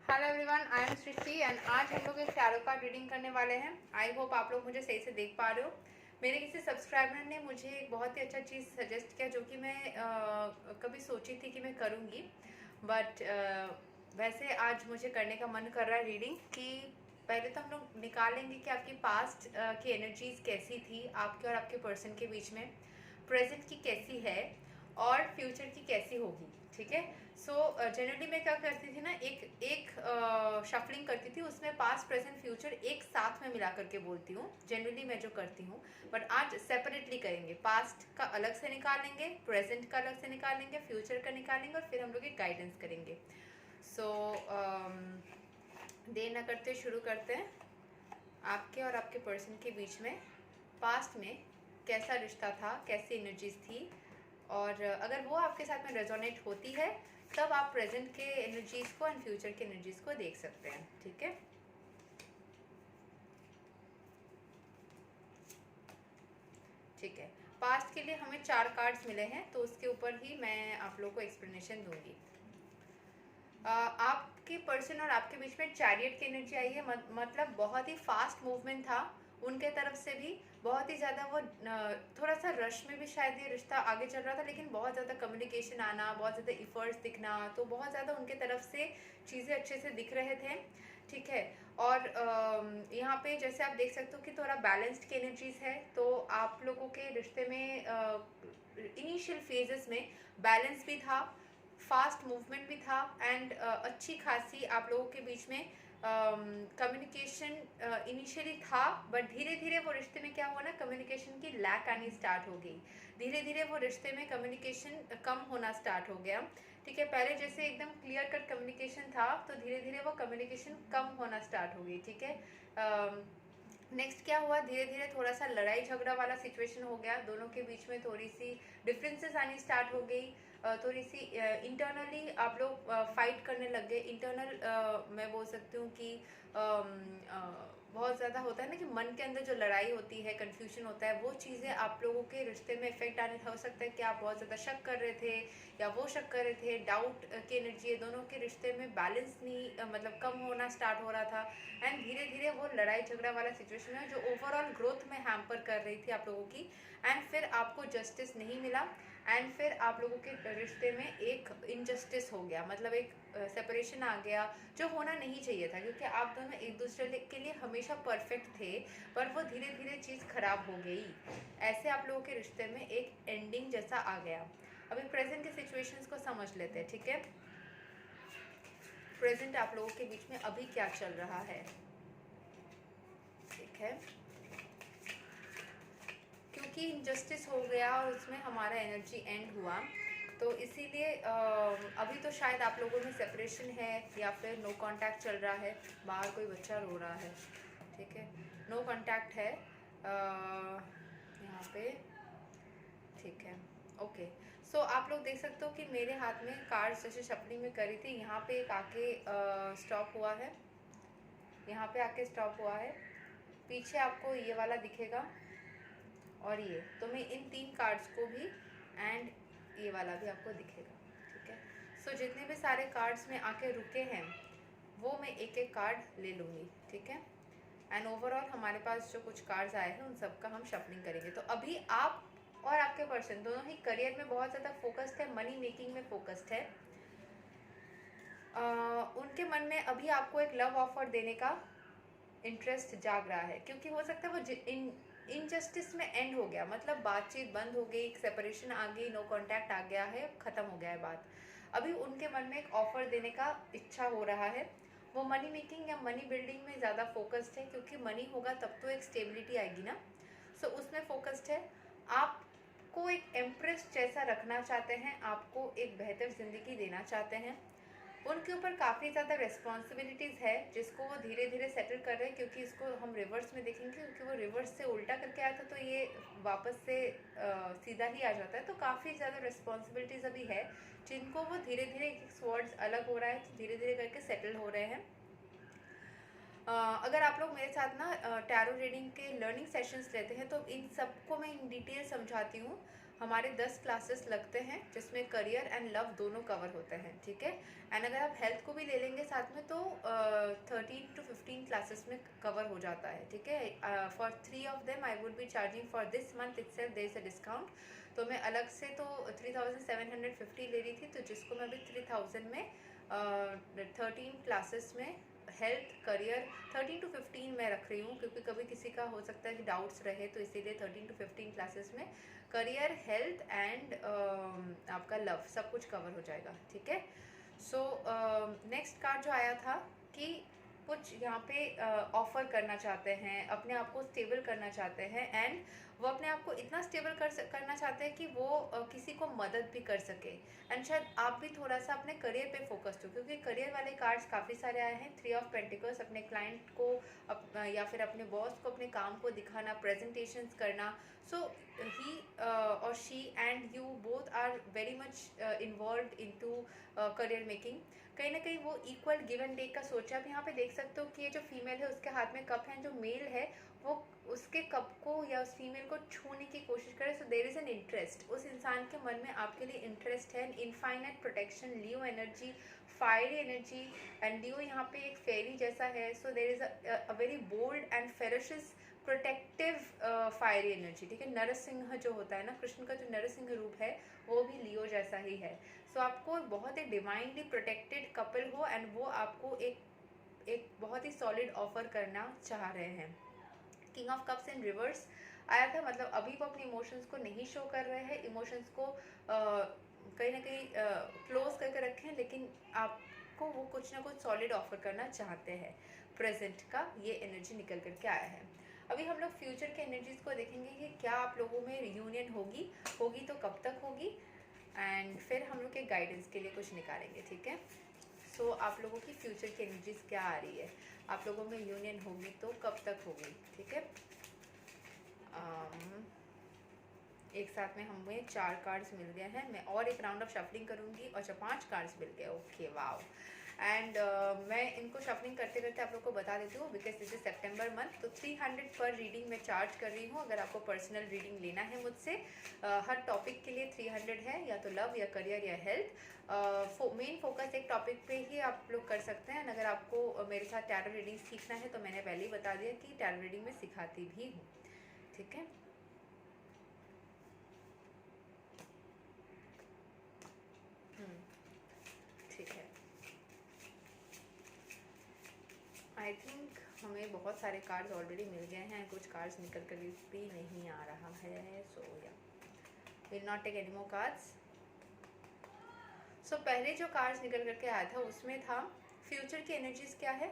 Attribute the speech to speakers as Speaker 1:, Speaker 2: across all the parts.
Speaker 1: Hello everyone, I am Srishti and आज हम लोग एक टैरो कार्ड रीडिंग करने वाले हैं। आई होप आप लोग मुझे सही से देख पा रहे हो। मेरे किसी सब्सक्राइबर ने मुझे एक बहुत ही अच्छा चीज़ सजेस्ट किया जो कि मैं कभी सोची थी कि मैं करूँगी, बट वैसे आज मुझे करने का मन कर रहा है रीडिंग कि पहले तो हम लोग निकालेंगे कि आपकी पास्ट की एनर्जीज कैसी थी आपके और आपके पर्सन के बीच में, प्रेजेंट की कैसी है और फ्यूचर की कैसी होगी। ठीक है। सो जनरली मैं क्या करती थी ना, एक एक शफलिंग करती थी, उसमें पास्ट प्रेजेंट फ्यूचर एक साथ में मिला करके बोलती हूँ जनरली मैं जो करती हूँ। बट आज सेपरेटली करेंगे, पास्ट का अलग से निकालेंगे, प्रेजेंट का अलग से निकालेंगे, फ्यूचर का निकालेंगे और फिर हम लोग एक गाइडेंस करेंगे। सो देर न करते शुरू करते हैं। आपके और आपके पर्सन के बीच में पास्ट में कैसा रिश्ता था, कैसी एनर्जीज थी, और अगर वो आपके साथ में रेजोनेट होती है तब आप प्रेजेंट के एनर्जीज को एंड फ्यूचर के एनर्जीज को देख सकते हैं। ठीक है। ठीक है। पास्ट के लिए हमें 4 कार्ड्स मिले हैं तो उसके ऊपर ही मैं आप लोगों को एक्सप्लेनेशन दूंगी। आपके पर्सन और आपके बीच में चैरियट की एनर्जी आई है, मतलब बहुत ही फास्ट मूवमेंट था उनके तरफ से भी, बहुत ही ज़्यादा वो थोड़ा सा रश में भी शायद ये रिश्ता आगे चल रहा था, लेकिन बहुत ज़्यादा कम्युनिकेशन आना, बहुत ज़्यादा इफ़र्ट्स दिखना, तो बहुत ज़्यादा उनके तरफ से चीज़ें अच्छे से दिख रहे थे। ठीक है। और यहाँ पे जैसे आप देख सकते हो कि थोड़ा बैलेंस्ड की एनर्जीज है, तो आप लोगों के रिश्ते में इनिशियल फेजेस में बैलेंस भी था, फास्ट मूवमेंट भी था एंड अच्छी खासी आप लोगों के बीच में कम्युनिकेशन इनिशियली था। बट धीरे धीरे वो रिश्ते में क्या हुआ ना, कम्युनिकेशन की लैक आनी स्टार्ट हो गई। धीरे धीरे वो रिश्ते में कम्युनिकेशन कम होना स्टार्ट हो गया। ठीक है। पहले जैसे एकदम क्लियर कट कम्युनिकेशन था तो धीरे धीरे वो कम्युनिकेशन कम होना स्टार्ट हो गई। ठीक है। नेक्स्ट क्या हुआ, धीरे धीरे थोड़ा सा लड़ाई झगड़ा वाला सिचुएशन हो गया, दोनों के बीच में थोड़ी सी डिफरेंसेस आनी स्टार्ट हो गई, थोड़ी सी इंटरनली आप लोग फाइट करने लग गए। इंटरनल मैं बोल सकती हूँ कि बहुत ज़्यादा होता है ना कि मन के अंदर जो लड़ाई होती है, कन्फ्यूजन होता है, वो चीज़ें आप लोगों के रिश्ते में इफेक्ट आने हो सकता है कि आप बहुत ज़्यादा शक कर रहे थे या वो शक कर रहे थे। डाउट की एनर्जी है, दोनों के रिश्ते में बैलेंस नहीं मतलब कम होना स्टार्ट हो रहा था एंड धीरे धीरे वो लड़ाई झगड़ा वाला सिचुएशन है जो ओवरऑल ग्रोथ में हैम्पर कर रही थी आप लोगों की। एंड फिर आपको जस्टिस नहीं मिला एंड फिर आप लोगों के रिश्ते में एक इनजस्टिस हो गया, मतलब एक सेपरेशन आ गया जो होना नहीं चाहिए था, क्योंकि आप दोनों एक दूसरे के लिए हमेशा परफेक्ट थे, पर वो धीरे धीरे चीज़ खराब हो गई। ऐसे आप लोगों के रिश्ते में एक एंडिंग जैसा आ गया। अभी प्रेजेंट के सिचुएशंस को समझ लेते हैं। ठीक है। प्रेजेंट आप लोगों के बीच में अभी क्या चल रहा है। ठीक है। क्योंकि इनजस्टिस हो गया और उसमें हमारा एनर्जी एंड हुआ, तो इसीलिए अभी तो शायद आप लोगों में सेपरेशन है या फिर नो कांटेक्ट चल रहा है। बाहर कोई बच्चा रो रहा है। ठीक है। नो कांटेक्ट है यहाँ पे। ठीक है। ओके। सो आप लोग देख सकते हो कि मेरे हाथ में कार्ड्स जैसे शफलिंग में करी थी, यहाँ पे एक आके स्टॉप हुआ है, यहाँ पे आके स्टॉप हुआ है। पीछे आपको ये वाला दिखेगा और ये, तो मैं इन 3 कार्ड्स को भी एंड ये वाला भी आपको दिखेगा। ठीक है। सो जितने भी सारे कार्ड्स में आके रुके हैं वो मैं एक एक कार्ड ले लूँगी। ठीक है। एंड ओवरऑल हमारे पास जो कुछ कार्ड्स आए हैं उन सब का हम शफलिंग करेंगे। तो अभी आप और आपके पर्सन दोनों ही करियर में बहुत ज़्यादा फोकस्ड है, मनी मेकिंग में फोकस्ड है। उनके मन में अभी आपको एक लव ऑफर देने का इंटरेस्ट जाग रहा है, क्योंकि हो सकता है वो इनजस्टिस में एंड हो गया, मतलब बातचीत बंद हो गई, एक सेपरेशन आ गई, नो कांटेक्ट आ गया है, ख़त्म हो गया है बात। अभी उनके मन में एक ऑफर देने का इच्छा हो रहा है। वो मनी मेकिंग या मनी बिल्डिंग में ज़्यादा फोकस्ड है, क्योंकि मनी होगा तब तो एक स्टेबिलिटी आएगी ना। सो उसमें फोकस्ड है। आपको एक एम्प्रेस जैसा रखना चाहते हैं, आपको एक बेहतर ज़िंदगी देना चाहते हैं। उनके ऊपर काफ़ी ज़्यादा रिस्पॉन्सिबिलिटीज़ है जिसको वो धीरे धीरे सेटल कर रहे हैं, क्योंकि इसको हम रिवर्स में देखेंगे, क्योंकि वो रिवर्स से उल्टा करके आया था तो ये वापस से सीधा ही आ जाता है। तो काफ़ी ज़्यादा रिस्पॉन्सिबिलिटीज़ अभी है जिनको वो धीरे धीरे एक स्वर्ड्स अलग हो रहा है, धीरे धीरे करके सेटल हो रहे हैं। अगर आप लोग मेरे साथ ना टैरो रीडिंग के लर्निंग सेशंस लेते हैं तो इन सबको मैं इन डिटेल समझाती हूँ। हमारे 10 क्लासेस लगते हैं जिसमें करियर एंड लव दोनों कवर होते हैं, ठीक है। एंड अगर आप हेल्थ को भी ले लेंगे साथ में तो 13 to 15 क्लासेस में कवर हो जाता है, ठीक है। For 3 of them I would be charging for this month itself there is a discount. तो मैं अलग से तो 3750 ले रही थी, तो जिसको मैं अभी 3000 में 13 क्लासेस में हेल्थ करियर 13 to 15 में रख रही हूँ, क्योंकि कभी किसी का हो सकता है कि डाउट्स रहे, तो इसीलिए 13 to 15 क्लासेस में करियर, हेल्थ एंड आपका लव सब कुछ कवर हो जाएगा, ठीक है। सो नेक्स्ट कार्ड जो आया था कि कुछ यहाँ पे ऑफर करना चाहते हैं, अपने आप को स्टेबल करना चाहते हैं, एंड वो अपने आप को इतना स्टेबल करना चाहते हैं कि वो किसी को मदद भी कर सके। एंड शायद आप भी थोड़ा सा अपने करियर पे फोकस्ड हो, क्योंकि करियर वाले कार्ड्स काफ़ी सारे आए हैं। 3 ऑफ पेंटिकल्स, अपने क्लाइंट को या फिर अपने बॉस को अपने काम को दिखाना, प्रेजेंटेशंस करना। सो ही और she and you both are very much involve into career making. कहीं ना कहीं वो इक्वल गिव एंड टेक का सोचा। आप यहाँ पे देख सकते हो कि ये जो फीमेल है उसके हाथ में कप है, जो मेल है वो उसके कप को या उस फीमेल को छूने की कोशिश करे। So there is an interest, उस इंसान के मन में आपके लिए इंटरेस्ट है। Infinite protection, Leo energy, fiery energy, and Leo यहाँ पे एक फेरी जैसा है। So there is a very bold and ferocious protective fiery energy, ठीक है। नरसिंह जो होता है ना, कृष्ण का जो नरसिंह रूप है वो भी लियो जैसा ही है। सो आपको बहुत ही डिवाइनली प्रोटेक्टेड कपल हो, एंड वो आपको एक बहुत ही सॉलिड ऑफर करना चाह रहे हैं। King of cups in reverse आया था, मतलब अभी वो अपने इमोशंस को नहीं शो कर रहे हैं, इमोशंस को कहीं ना कहीं क्लोज करके रखें, लेकिन आपको वो कुछ ना कुछ सॉलिड ऑफर करना चाहते हैं। प्रेजेंट का ये एनर्जी निकल करके आया है। अभी हम लोग फ्यूचर के एनर्जीज को देखेंगे कि क्या आप लोगों में रियूनियन होगी तो कब तक होगी, एंड फिर हम लोग के गाइडेंस के लिए कुछ निकालेंगे, ठीक है। सो आप लोगों की फ्यूचर की एनर्जीज क्या आ रही है, आप लोगों में यूनियन होगी तो कब तक होगी, ठीक है। एक साथ में हमें 4 कार्ड्स मिल गए हैं। मैं और एक राउंड ऑफ शफलिंग करूंगी, और 5 कार्ड्स मिल गए, ओके वाओ। एंड मैं इनको शफलिंग करते करते आप लोग को बता देती हूँ, because this is September month. तो 300 पर रीडिंग मैं चार्ज कर रही हूँ। अगर आपको पर्सनल रीडिंग लेना है मुझसे, हर टॉपिक के लिए 300 है, या तो लव या करियर या हेल्थ। मेन फोकस एक टॉपिक पे ही आप लोग कर सकते हैं। अगर आपको मेरे साथ टैरो रीडिंग सीखना है तो मैंने पहले ही बता दिया कि टैरो रीडिंग में सिखाती भी हूँ, ठीक है। ठीक है, आई थिंक हमें बहुत सारे कार्ड्स ऑलरेडी मिल गए हैं, कुछ कार्ड्स निकल कर भी नहीं आ रहा है। So you will not take any more cards. So पहले जो कार्ड्स निकल करके आया था उसमें था फ्यूचर की एनर्जीज क्या है।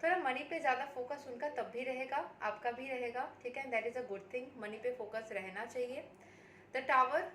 Speaker 1: थोड़ा मनी पे ज़्यादा फोकस उनका तब भी रहेगा, आपका भी रहेगा, ठीक है। That is a good thing, money पे फोकस रहना चाहिए। द टावर,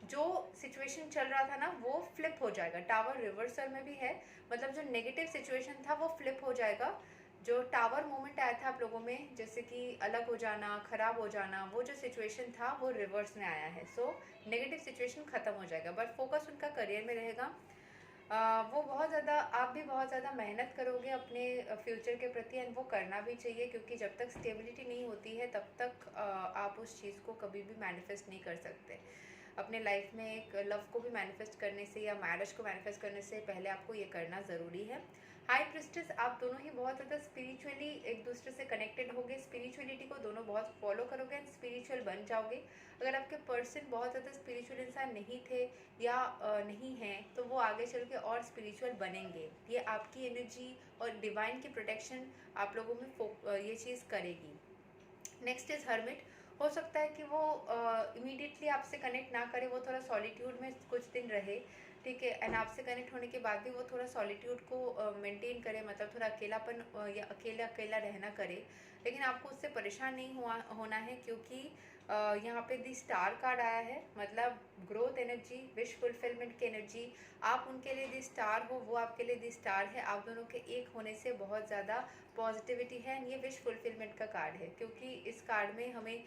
Speaker 1: जो सिचुएशन चल रहा था ना वो फ्लिप हो जाएगा। टावर रिवर्सल में भी है, मतलब जो नेगेटिव सिचुएशन था वो फ्लिप हो जाएगा। जो टावर मोमेंट आया था आप लोगों में, जैसे कि अलग हो जाना, खराब हो जाना, वो जो सिचुएशन था वो रिवर्स में आया है। सो नेगेटिव सिचुएशन खत्म हो जाएगा, बट फोकस उनका करियर में रहेगा। वो बहुत ज़्यादा, आप भी बहुत ज़्यादा मेहनत करोगे अपने फ्यूचर के प्रति, एंड वो करना भी चाहिए, क्योंकि जब तक स्टेबिलिटी नहीं होती है तब तक आप उस चीज़ को कभी भी मैनिफेस्ट नहीं कर सकते। अपने लाइफ में एक लव को भी मैनिफेस्ट करने से या मैरिज को मैनिफेस्ट करने से पहले आपको ये करना ज़रूरी है। हाई प्रिस्टेस, आप दोनों ही बहुत ज़्यादा स्पिरिचुअली एक दूसरे से कनेक्टेड होगे, स्पिरिचुअलिटी को दोनों बहुत फॉलो करोगे एंड स्पिरिचुअल बन जाओगे। अगर आपके पर्सन बहुत ज़्यादा स्पिरिचुअल इंसान नहीं थे या नहीं हैं, तो वो आगे चल के और स्पिरिचुअल बनेंगे। ये आपकी एनर्जी और डिवाइन की प्रोटेक्शन आप लोगों में ये चीज़ करेगी। Next is hermit. हो सकता है कि वो इमीडिएटली आपसे कनेक्ट ना करे, वो थोड़ा सॉलिट्यूड में कुछ दिन रहे, ठीक है। एंड आपसे कनेक्ट होने के बाद भी वो थोड़ा सॉलिट्यूड को मेंटेन करे, मतलब थोड़ा अकेलापन या अकेला अकेला रहना करे। लेकिन आपको उससे परेशान नहीं होना है, क्योंकि यहाँ पे दी स्टार कार्ड आया है, मतलब ग्रोथ एनर्जी, विश फुलफिलमेंट की एनर्जी। आप उनके लिए दी स्टार हो, वो आपके लिए दी स्टार है। आप दोनों के एक होने से बहुत ज़्यादा पॉजिटिविटी है, एंड ये विश फुलफिलमेंट का कार्ड है, क्योंकि इस कार्ड में हमें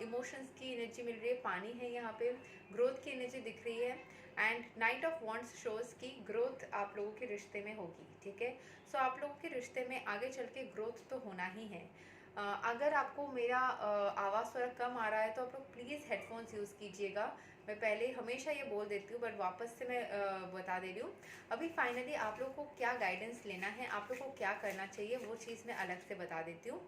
Speaker 1: इमोशंस की एनर्जी मिल रही है, पानी है यहाँ पे, ग्रोथ की एनर्जी दिख रही है, and night of wands shows की ग्रोथ आप लोगों के रिश्ते में होगी, ठीक है। सो आप लोगों के रिश्ते में आगे चल के ग्रोथ तो होना ही है। अगर आपको मेरा आवाज़ थोड़ा कम आ रहा है तो आप लोग प्लीज़ हेडफोन्स यूज़ कीजिएगा, मैं पहले हमेशा ये बोल देती हूँ, बट वापस से मैं बता दे रही हूँ। अभी फाइनली आप लोग को क्या गाइडेंस लेना है, आप लोग को क्या करना चाहिए, वो चीज़ मैं अलग से बता देती हूँ।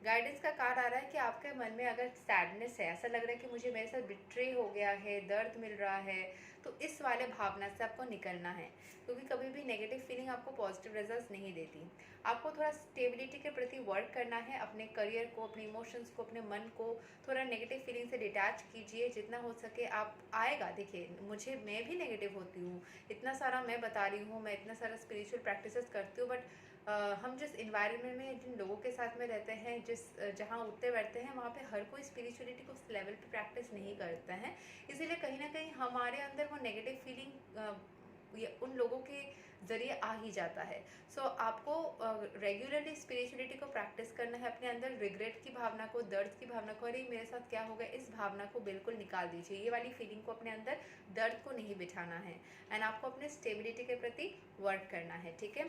Speaker 1: गाइडेंस का कार्ड आ रहा है कि आपके मन में अगर सैडनेस है, ऐसा लग रहा है कि मुझे मेरे साथ बिट्रे हो गया है, दर्द मिल रहा है, तो इस वाले भावना से आपको निकलना है, क्योंकि कभी भी नेगेटिव फीलिंग आपको पॉजिटिव रिजल्ट्स नहीं देती। आपको थोड़ा स्टेबिलिटी के प्रति वर्क करना है, अपने करियर को, अपने इमोशंस को, अपने मन को थोड़ा नेगेटिव फीलिंग से डिटैच कीजिए जितना हो सके। आप आएगा, देखिए मुझे, मैं भी नेगेटिव होती हूँ, इतना सारा मैं बता रही हूँ, मैं इतना सारा स्पिरिचुअल प्रैक्टिसेस करती हूँ, बट हम जिस इन्वायरमेंट में, जिन लोगों के साथ में रहते हैं, जहाँ उठते बैठते हैं, वहाँ पे हर कोई स्पिरिचुअलिटी को उस लेवल पे प्रैक्टिस नहीं करता है। इसीलिए कहीं ना कहीं हमारे अंदर वो नेगेटिव फीलिंग उन लोगों के ज़रिए आ ही जाता है। सो आपको रेगुलरली स्पिरिचुअलिटी को प्रैक्टिस करना है, अपने अंदर रिग्रेट की भावना को, दर्द की भावना को, अरे मेरे साथ क्या हो गया, इस भावना को बिल्कुल निकाल दीजिए। ये वाली फीलिंग को अपने अंदर, दर्द को नहीं बिठाना है, एंड आपको अपने स्टेबिलिटी के प्रति वर्क करना है, ठीक है।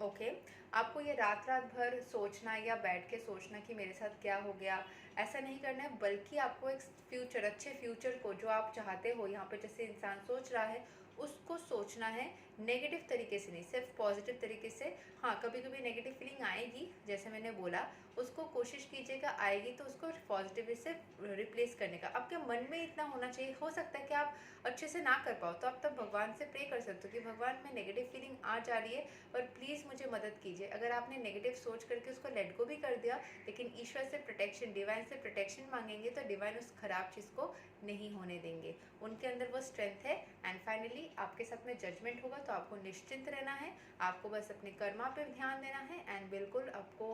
Speaker 1: ओके, आपको ये रात रात भर सोचना या बैठ के सोचना कि मेरे साथ क्या हो गया, ऐसा नहीं करना है, बल्कि आपको एक फ्यूचर, अच्छे फ्यूचर को जो आप चाहते हो, यहाँ पे जैसे इंसान सोच रहा है उसको सोचना है, नेगेटिव तरीके से नहीं, सिर्फ पॉजिटिव तरीके से। हाँ, कभी कभी नेगेटिव फीलिंग आएगी, जैसे मैंने बोला, उसको कोशिश कीजिएगा, आएगी तो उसको पॉजिटिव से रिप्लेस करने का। आपके मन में इतना होना चाहिए, हो सकता है कि आप अच्छे से ना कर पाओ, तो आप तब भगवान से प्रे कर सकते हो कि भगवान, में नेगेटिव फीलिंग आ जा रही है, पर प्लीज़ मुझे मदद कीजिए। अगर आपने नेगेटिव सोच करके उसको लेट गो भी कर दिया, लेकिन ईश्वर से प्रोटेक्शन, डिवाइन से प्रोटेक्शन मांगेंगे, तो डिवाइन उस खराब चीज़ को नहीं होने देंगे, उनके अंदर वो स्ट्रेंथ है। एंड फाइनली आपके साथ में जजमेंट होगा, तो आपको निश्चिंत रहना है, आपको बस अपने कर्मा पे ध्यान देना है, एंड बिल्कुल आपको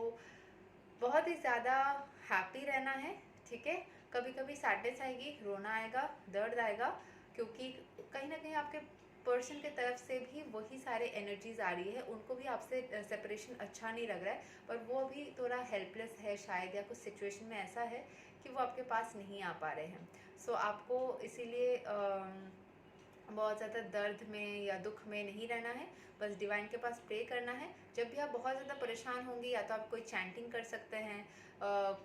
Speaker 1: बहुत ही ज़्यादा हैप्पी रहना है, ठीक है। कभी कभी सैडनेस आएगी, रोना आएगा, दर्द आएगा, क्योंकि कहीं ना कहीं आपके पर्सन के तरफ से भी वही सारे एनर्जीज आ रही है, उनको भी आपसे सेपरेशन अच्छा नहीं लग रहा है, पर वो भी थोड़ा हेल्पलेस है शायद, या कुछ सिचुएशन में ऐसा है कि वो आपके पास नहीं आ पा रहे हैं। सो आपको इसीलिए बहुत ज़्यादा दर्द में या दुख में नहीं रहना है, बस डिवाइन के पास प्रे करना है। जब भी आप बहुत ज़्यादा परेशान होंगे, या तो आप कोई चैंटिंग कर सकते हैं,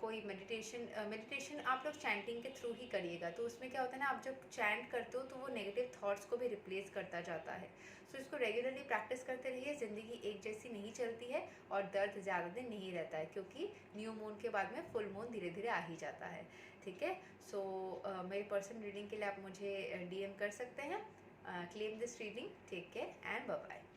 Speaker 1: कोई मेडिटेशन आप लोग चैंटिंग के थ्रू ही करिएगा, तो उसमें क्या होता है ना, आप जब चैंट करते हो तो वो नेगेटिव थॉट्स को भी रिप्लेस करता जाता है। सो इसको रेगुलरली प्रैक्टिस करते रहिए, ज़िंदगी एक जैसी नहीं चलती है, और दर्द ज़्यादा दिन नहीं रहता है, क्योंकि न्यू मून के बाद में फुल मून धीरे धीरे आ ही जाता है, ठीक है। सो मेरी पर्सनल रीडिंग के लिए आप मुझे DM कर सकते हैं। Claim this reading. Take care and bye bye.